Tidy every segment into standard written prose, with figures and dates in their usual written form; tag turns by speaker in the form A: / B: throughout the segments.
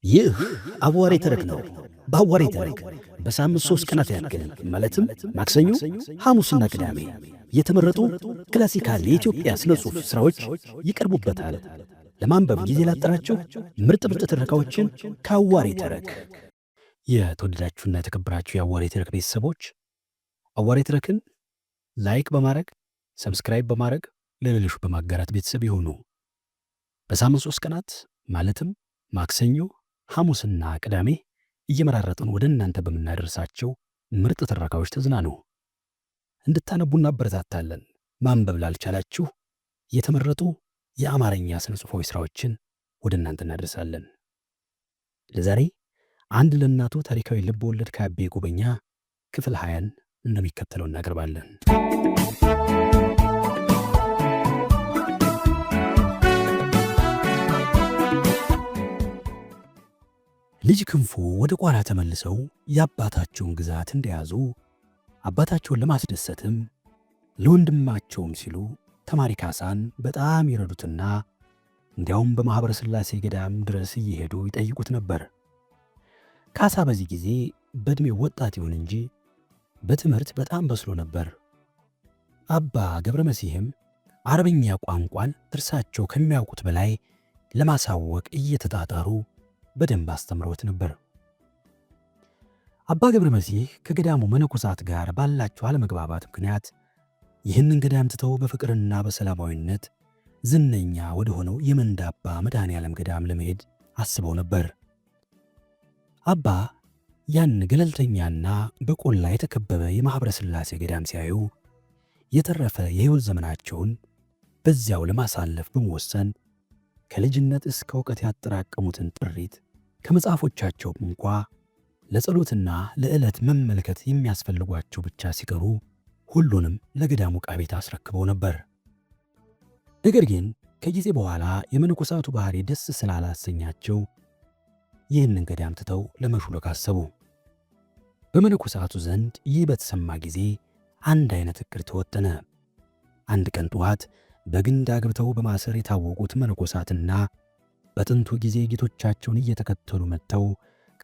A: ይህ አዋሬ ተረክ ነው። በአዋሬ ተረክ በሳምንት 3 ቀናት ያክል ማለትም ማክሰኞ፣ ሐሙስና ቅዳሜ የተመረጡ ክላሲካል የኢትዮጵያ ስነ ጽሑፍ ሥራዎች ይቀርቡበታል። ለማንበብ ጊዜ ላጠራችሁ ምርጥ ትረካዎችን ከአዋሬ ተረክ። የተወደዳችሁና የተከበራችሁ የአዋሬ ተረክ ቤተሰቦች አዋሬ ተረክን ላይክ በማድረግ ሰብስክራይብ በማድረግ ለሌሎች በማጋራት ቤተሰብ ይሁኑ። በሳምንት 3 ቀናት ማለትም ማክሰኞ፣ ሐሙስና ቅዳሜ እየመራረጥን ወደ እናንተ በምናደርሳቸው ምርጥ ትረካዎች ተዝናኑ። እንድታነቡ እናበረታታለን። ማንበብ ላልቻላችሁ የተመረጡ የአማርኛ ስነ ጽሑፋዊ ሥራዎችን ወደ እናንተ እናደርሳለን። ለዛሬ አንድ ለእናቱ ታሪካዊ ልብ ወለድ ከአቤ ጉበኛ ክፍል 20ን እንደሚከተለው እናቀርባለን። ልጅ ክንፉ ወደ ቋራ ተመልሰው የአባታቸውን ግዛት እንደያዙ አባታቸውን ለማስደሰትም ለወንድማቸውም ሲሉ ተማሪ ካሳን በጣም ይረዱትና እንዲያውም በማኅበረ ሥላሴ ገዳም ድረስ እየሄዱ ይጠይቁት ነበር። ካሳ በዚህ ጊዜ በዕድሜው ወጣት ይሁን እንጂ በትምህርት በጣም በስሎ ነበር። አባ ገብረ መሲሕም አረብኛ ቋንቋን እርሳቸው ከሚያውቁት በላይ ለማሳወቅ እየተጣጣሩ በደንብ አስተምረውት ነበር። አባ ገብረ መሲሕ ከገዳሙ መነኮሳት ጋር ባላቸው አለመግባባት ምክንያት ይህንን ገዳም ትተው በፍቅርና በሰላማዊነት ዝነኛ ወደ ሆነው የመንዳባ መድኃኔ ዓለም ገዳም ለመሄድ አስበው ነበር። አባ ያን ገለልተኛና በቆላ የተከበበ የማኅበረ ሥላሴ ገዳም ሲያዩ የተረፈ የሕይወት ዘመናቸውን በዚያው ለማሳለፍ በመወሰን ከልጅነት እስከ ዕውቀት ያጠራቀሙትን ጥሪት ከመጽሐፎቻቸው እንኳ ለጸሎትና ለዕለት መመልከት የሚያስፈልጓቸው ብቻ ሲቀሩ ሁሉንም ለገዳሙ ዕቃ ቤት አስረክበው ነበር። ነገር ግን ከጊዜ በኋላ የመነኮሳቱ ባሕሪ ደስ ስላላሰኛቸው ይህንን ገዳም ትተው ለመሹለክ አሰቡ። በመነኮሳቱ ዘንድ ይህ በተሰማ ጊዜ አንድ አይነት ዕቅድ ተወጠነ። አንድ ቀን ጠዋት በግንድ አግብተው በማሰር የታወቁት መነኮሳትና በጥንቱ ጊዜ ጌቶቻቸውን እየተከተሉ መጥተው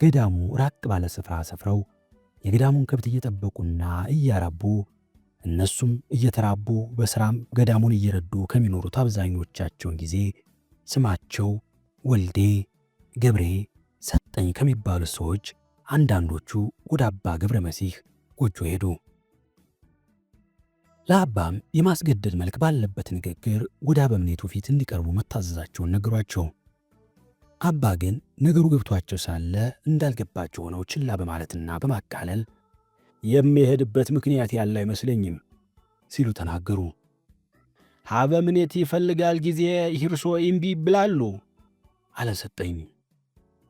A: ገዳሙ ራቅ ባለ ስፍራ ሰፍረው የገዳሙን ከብት እየጠበቁና እያራቡ እነሱም እየተራቡ በሥራም ገዳሙን እየረዱ ከሚኖሩት አብዛኞቻቸውን ጊዜ ስማቸው ወልዴ፣ ገብሬ፣ ሰጠኝ ከሚባሉት ሰዎች አንዳንዶቹ ወደ አባ ገብረ መሲሕ ጎጆ ሄዱ። ለአባም የማስገደድ መልክ ባለበት ንግግር ወደ አበምኔቱ ፊት እንዲቀርቡ መታዘዛቸውን ነገሯቸው። አባ ግን ነገሩ ገብቷቸው ሳለ እንዳልገባቸው ሆነው ችላ በማለትና በማቃለል የሚሄድበት ምክንያት ያለ አይመስለኝም ሲሉ ተናገሩ። አበምኔት ይፈልጋል ጊዜ ሂርሶ እምቢ ብላሉ አለ ሰጠኝ።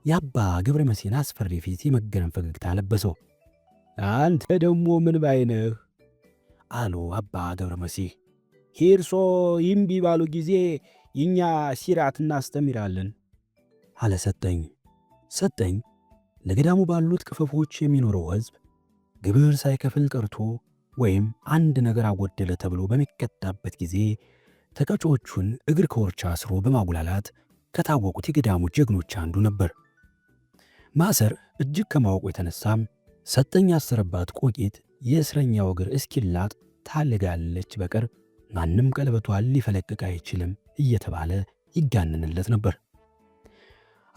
A: የአባ ገብረ መሲሕን አስፈሪ ፊት የመገረም ፈገግታ ለበሰው። አንተ ደግሞ ምን ባይነህ አሉ አባ ገብረ መሲሕ። ሂርሶ ይምቢ ባሉ ጊዜ እኛ ሲራት እናስተምራለን አለ ሰጠኝ። ሰጠኝ ለገዳሙ ባሉት ክፈፎች የሚኖረው ሕዝብ ግብር ሳይከፍል ቀርቶ ወይም አንድ ነገር አጎደለ ተብሎ በሚቀጣበት ጊዜ ተቀጮቹን እግር ከወርቻ አስሮ በማጉላላት ከታወቁት የገዳሙ ጀግኖች አንዱ ነበር። ማሰር እጅግ ከማወቁ የተነሳም ሰጠኝ ያሰረባት ቆቂት የእስረኛው እግር እስኪላጥ ታልጋለች በቀር ማንም ቀለበቷን ሊፈለቅቅ አይችልም እየተባለ ይጋነንለት ነበር።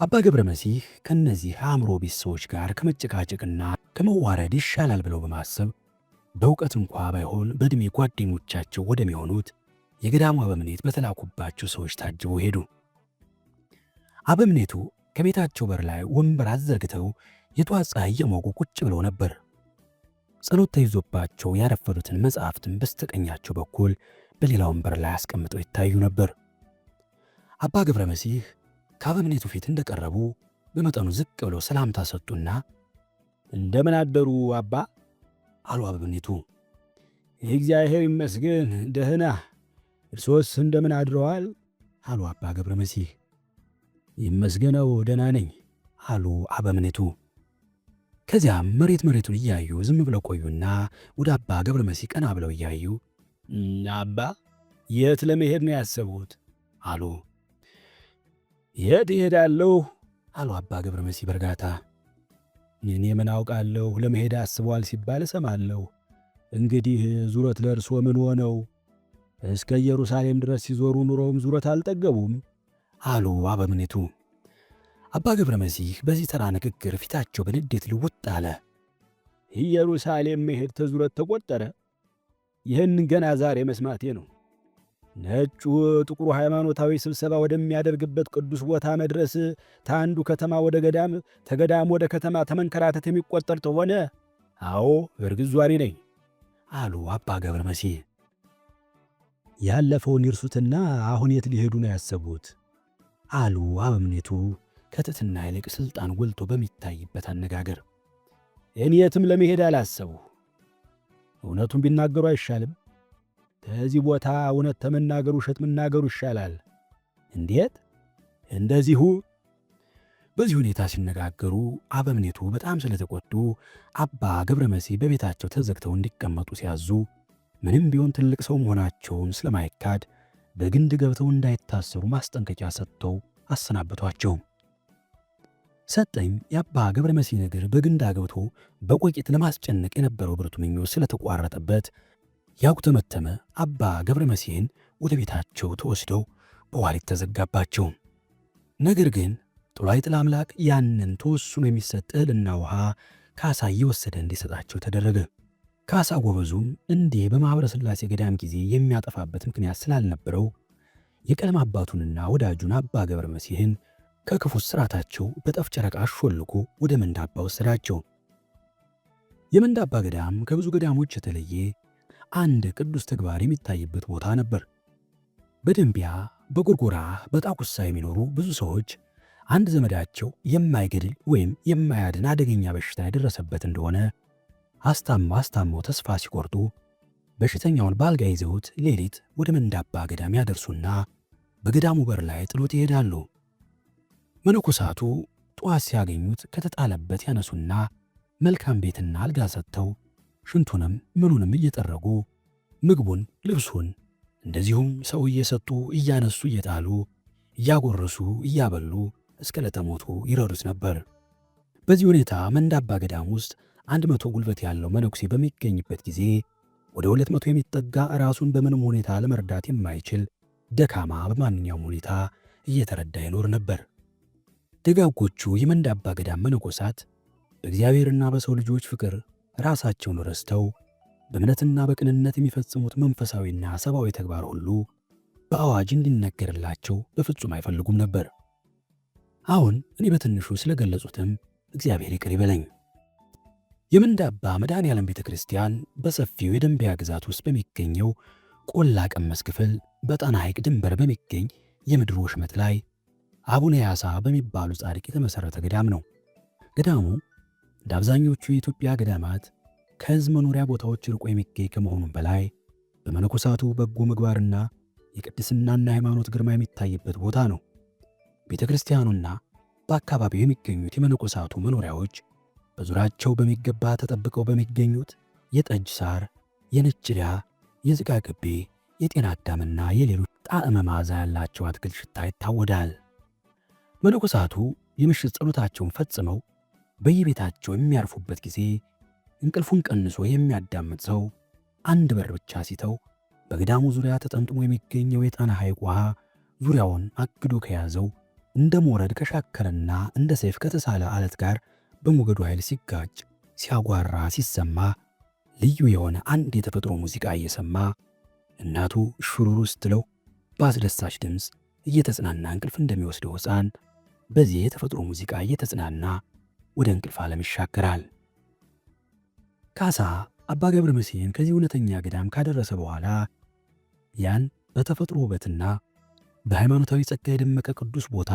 A: አባ ገብረ መሲሕ ከእነዚህ አእምሮ ቢስ ሰዎች ጋር ከመጨቃጨቅና ከመዋረድ ይሻላል ብለው በማሰብ በእውቀት እንኳ ባይሆን በዕድሜ ጓደኞቻቸው ወደሚሆኑት የገዳሙ አበምኔት በተላኩባቸው ሰዎች ታጅበው ሄዱ። አበምኔቱ ከቤታቸው በር ላይ ወንበር አዘርግተው የጧት ፀሐይ እየሞቁ ቁጭ ብለው ነበር። ጸሎት ተይዞባቸው ያረፈዱትን መጽሐፍትን በስተቀኛቸው በኩል በሌላ ወንበር ላይ አስቀምጠው ይታዩ ነበር። አባ ገብረ መሲሕ ከአበምኔቱ ፊት እንደቀረቡ በመጠኑ ዝቅ ብለው ሰላምታ ሰጡና እንደምን አደሩ አባ አሉ። አበምኔቱ እግዚአብሔር ይመስገን ደህና፣ እርሶስ እንደምን አድረዋል አሉ አባ ገብረ መሲሕ። ይመስገነው ደህና ነኝ አሉ አበምኔቱ። ከዚያም መሬቱን እያዩ ዝም ብለው ቆዩና ወደ አባ ገብረ መሲሕ ቀና ብለው እያዩ አባ የት ለመሄድ ነው ያሰቡት አሉ። የት እሄዳለሁ አሉ አባ ገብረ መሲህ በእርጋታ። እኔ ምን አውቃለሁ፣ ለመሄድ አስበዋል ሲባል እሰማለሁ። እንግዲህ ዙረት ለእርሶ ምን ሆነው? እስከ ኢየሩሳሌም ድረስ ሲዞሩ ኑሮውም ዙረት አልጠገቡም አሉ አበምኔቱ። አባ ገብረ መሲህ በዚህ ተራ ንግግር ፊታቸው በንዴት ልውጥ አለ። ኢየሩሳሌም መሄድ ተዙረት ተቆጠረ? ይህን ገና ዛሬ መስማቴ ነው። ነጩ ጥቁሩ ሃይማኖታዊ ስብሰባ ወደሚያደርግበት ቅዱስ ቦታ መድረስ ታንዱ ከተማ ወደ ገዳም፣ ተገዳም ወደ ከተማ ተመንከራተት የሚቆጠር ተሆነ፣ አዎ እርግጥ ዟሪ ነኝ አሉ አባ ገብረ መሲህ። ያለፈውን ይርሱትና አሁን የት ሊሄዱ ነው ያሰቡት? አሉ አበምኔቱ ከትሕትና ይልቅ ሥልጣን ጎልቶ በሚታይበት አነጋገር። እኔ የትም ለመሄድ አላሰቡ። እውነቱን ቢናገሩ አይሻልም? ከዚህ ቦታ እውነት ተመናገሩ ውሸት መናገሩ ይሻላል። እንዴት? እንደዚሁ። በዚህ ሁኔታ ሲነጋገሩ አበምኔቱ በጣም ስለተቆጡ አባ ገብረ መሲህ በቤታቸው ተዘግተው እንዲቀመጡ ሲያዙ ምንም ቢሆን ትልቅ ሰው መሆናቸውን ስለማይካድ በግንድ ገብተው እንዳይታሰሩ ማስጠንቀቂያ ሰጥተው አሰናበቷቸው። ሰጠኝ የአባ ገብረ መሲህ ነገር በግንድ አገብቶ በቆቂት ለማስጨነቅ የነበረው ብርቱ ምኞት ስለተቋረጠበት ያጉተመተመ አባ ገብረ መሲህን ወደ ቤታቸው ተወስደው በኋሊት ተዘጋባቸው። ነገር ግን ጥሏይ ጥላ አምላክ ያንን ተወስኖ የሚሰጥ እህልና ውሃ ካሳ እየወሰደ እንዲሰጣቸው ተደረገ። ካሳ ጎበዙም እንዲህ በማኅበረ ሥላሴ ገዳም ጊዜ የሚያጠፋበት ምክንያት ስላልነበረው የቀለም አባቱንና ወዳጁን አባ ገብረ መሲህን ከክፉ ሥርዓታቸው በጠፍ ጨረቃ አሾልኮ ወደ መንዳባ ወሰዳቸው። የመንዳባ ገዳም ከብዙ ገዳሞች የተለየ አንድ ቅዱስ ተግባር የሚታይበት ቦታ ነበር። በደንቢያ፣ በጎርጎራ፣ በጣቁሳ የሚኖሩ ብዙ ሰዎች አንድ ዘመዳቸው የማይገድል ወይም የማያድን አደገኛ በሽታ የደረሰበት እንደሆነ አስታመው ተስፋ ሲቆርጡ በሽተኛውን በአልጋ ይዘውት ሌሊት ወደ መንዳባ ገዳም ያደርሱና በገዳሙ በር ላይ ጥሎት ይሄዳሉ። መነኮሳቱ ጠዋት ሲያገኙት ከተጣለበት ያነሱና መልካም ቤትና አልጋ ሰጥተው ሽንቱንም ምኑንም እየጠረጉ ምግቡን፣ ልብሱን እንደዚሁም ሰው እየሰጡ እያነሱ እየጣሉ እያጎረሱ እያበሉ እስከ ለተሞቱ ይረዱት ነበር። በዚህ ሁኔታ መንዳባ ገዳም ውስጥ 100 ጉልበት ያለው መነኩሴ በሚገኝበት ጊዜ ወደ 200 የሚጠጋ ራሱን በምንም ሁኔታ ለመርዳት የማይችል ደካማ በማንኛውም ሁኔታ እየተረዳ ይኖር ነበር። ደጋጎቹ የመንዳባ ገዳም መነኮሳት በእግዚአብሔርና በሰው ልጆች ፍቅር ራሳቸውን ረስተው በእምነትና በቅንነት የሚፈጽሙት መንፈሳዊና ሰብአዊ ተግባር ሁሉ በአዋጅ እንዲነገርላቸው በፍጹም አይፈልጉም ነበር። አሁን እኔ በትንሹ ስለገለጹትም እግዚአብሔር ይቅር ይበለኝ። የመንዳባ መድኃኔዓለም ቤተ ክርስቲያን በሰፊው የደንቢያ ግዛት ውስጥ በሚገኘው ቆላ ቀመስ ክፍል በጣና ሐይቅ ድንበር በሚገኝ የምድር ወሽመጥ ላይ አቡነ ያሳ በሚባሉ ጻድቅ የተመሠረተ ገዳም ነው። ገዳሙ እንደ አብዛኞቹ የኢትዮጵያ ገዳማት ከሕዝብ መኖሪያ ቦታዎች ርቆ የሚገኝ ከመሆኑም በላይ በመነኮሳቱ በጎ ምግባርና የቅድስናና ሃይማኖት ግርማ የሚታይበት ቦታ ነው። ቤተ ክርስቲያኑና በአካባቢው የሚገኙት የመነኮሳቱ መኖሪያዎች በዙሪያቸው በሚገባ ተጠብቀው በሚገኙት የጠጅ ሳር፣ የነጭ ሊያ፣ የዝቃ ግቤ፣ የጤና አዳምና የሌሎች ጣዕመ መዓዛ ያላቸው አትክልት ሽታ ይታወዳል። መነኮሳቱ የምሽት ጸሎታቸውን ፈጽመው በየቤታቸው የሚያርፉበት ጊዜ እንቅልፉን ቀንሶ የሚያዳምጥ ሰው አንድ በር ብቻ ሲተው በገዳሙ ዙሪያ ተጠምጥሞ የሚገኘው የጣና ሐይቅ ውሃ ዙሪያውን አግዶ ከያዘው እንደ ሞረድ ከሻከረና እንደ ሰይፍ ከተሳለ አለት ጋር በሞገዱ ኃይል ሲጋጭ፣ ሲያጓራ፣ ሲሰማ ልዩ የሆነ አንድ የተፈጥሮ ሙዚቃ እየሰማ እናቱ ሽሩሩ ስትለው በአስደሳች ድምፅ እየተጽናና እንቅልፍ እንደሚወስደው ሕፃን በዚህ የተፈጥሮ ሙዚቃ እየተጽናና ወደ እንቅልፍ ዓለም ይሻገራል። ካሳ አባ ገብረ መሲህን ከዚህ እውነተኛ ገዳም ካደረሰ በኋላ ያን በተፈጥሮ ውበትና በሃይማኖታዊ ጸጋ የደመቀ ቅዱስ ቦታ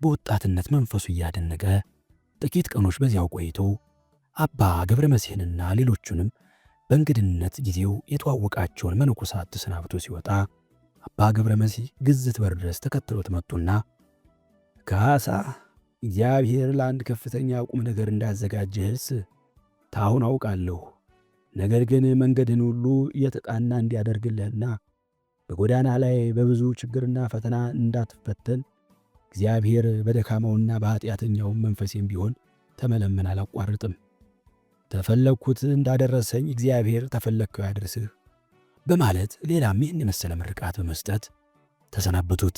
A: በወጣትነት መንፈሱ እያደነቀ ጥቂት ቀኖች በዚያው ቆይቶ አባ ገብረ መሲህንና ሌሎቹንም በእንግድነት ጊዜው የተዋወቃቸውን መነኮሳት ተሰናብቶ ሲወጣ አባ ገብረ መሲህ ግዝት በር ድረስ ተከትሎት መጡና ካሳ እግዚአብሔር ለአንድ ከፍተኛ ቁም ነገር እንዳዘጋጀህስ ታሁን አውቃለሁ። ነገር ግን መንገድን ሁሉ እየተቃና እንዲያደርግልህና በጎዳና ላይ በብዙ ችግርና ፈተና እንዳትፈተን እግዚአብሔር በደካማውና በኃጢአተኛውም መንፈሴም ቢሆን ተመለመን አላቋርጥም። ተፈለግኩት እንዳደረሰኝ እግዚአብሔር ተፈለግከው ያድርስህ በማለት ሌላም ይህን የመሰለ ምርቃት በመስጠት ተሰናበቱት።